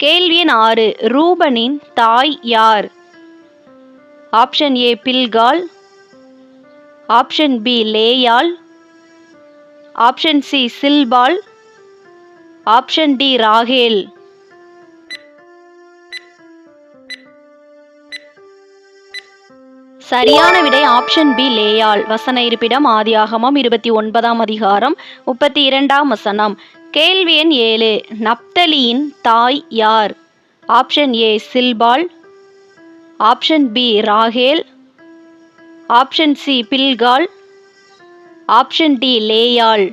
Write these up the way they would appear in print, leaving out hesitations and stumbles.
கேள்வி எண் 6. ரூபனின் தாய் யார்? ஆப்ஷன் ஏ பில்காள், ஆப்ஷன் பி லேயாள், ஆப்ஷன் சி சில்பாள், ஆப்ஷன் டி ராகேல். சரியான விடை ஆப்ஷன் பி லேயாள். வசன இருப்பிடம் ஆதியாகமம் 29ஆம் அதிகாரம் 32ஆம் வசனம். கேள்வி எண் 7. நப்தலியின் தாய் யார்? ஆப்ஷன் ஏ சில்பாள், ஆப்ஷன் பி ராகேல், ஆப்ஷன் சி பில்காள், ஆப்ஷன் டி லேயாள்.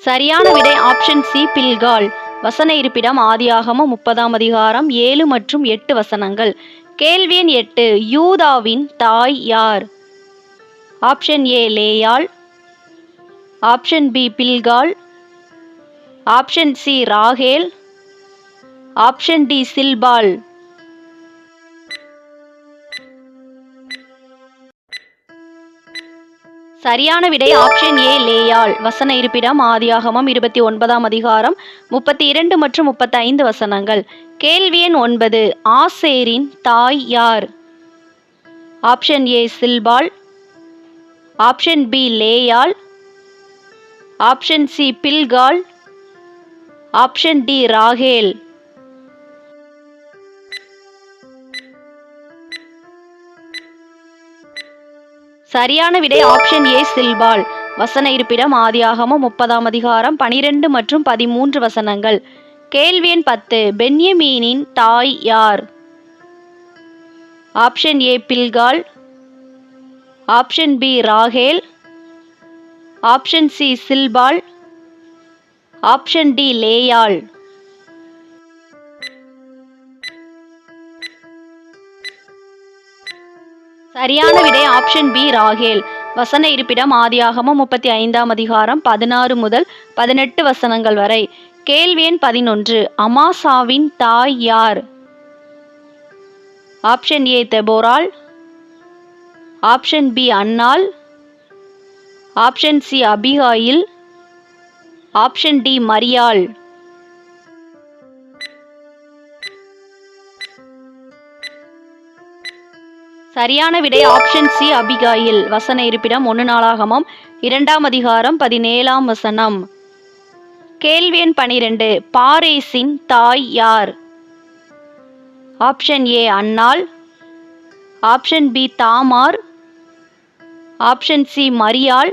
சரியான விடை ஆப்ஷன் சி பில்காள். வசன இருப்பிடம் ஆதியாகமம் 30ஆம் அதிகாரம் 7 மற்றும் 8 வசனங்கள். கேள்வி எண் 8. யூதாவின் தாய் யார்? ஆப்ஷன் ஏ லேயாள், ஆப்ஷன் பி பில்காள், ஆப்ஷன் சி ராகேல், ஆப்ஷன் டி சில்பாள். சரியான விடை ஆப்ஷன் ஏ லேயாள். வசன இருப்பிடம் ஆதியாகமம் 29ஆம் அதிகாரம் 32 மற்றும் 35 வசனங்கள். கேள்வி எண் 9. ஆசேரின் தாய் யார்? ஆப்ஷன் ஏ சில்பாள், ஆப்ஷன் பி லேயாள், ஆப்ஷன் சி பில்காள், ஆப்ஷன் டி ராகேல். சரியான விடை ஆப்ஷன் ஏ சில்பாள். வசன இருப்பிடம் ஆதியாகமம் 30ஆம் அதிகாரம் 12 மற்றும் 13 வசனங்கள். கேள்வி எண் 10. பென்யமீனின் தாய் யார்? ஆப்ஷன் ஏ பில்காள், ஆப்ஷன் பி ராகேல், ஆப்ஷன் சி சில்பாள், ஆப்ஷன் டி லேயாள். சரியான விடை ஆப்ஷன் பி ராகேல். வசன இருப்பிடம் ஆதியாகமம் 35ஆம் அதிகாரம் 16 முதல் 18 வசனங்கள் வரை. கேள்வி எண் 11. அமாசாவின் தாய் யார்? ஆப்ஷன் ஏ தெபோராள், ஆப்ஷன் பி அன்னாள், ஆப்ஷன் சி அபிகாயில், ஆப்ஷன் டி மரியாள். சரியான விடை ஆப்ஷன் சி அபிகாயில். வசன இருப்பிடம் 1 நாளாகமம் 2ஆம் அதிகாரம் 17ஆம் வசனம். கேள்வி எண் 12. பாரேசின் தாய் யார்? ஆப்ஷன் ஏ அன்னாள், ஆப்ஷன் பி தாமார், ஆப்ஷன் சி மரியாள்,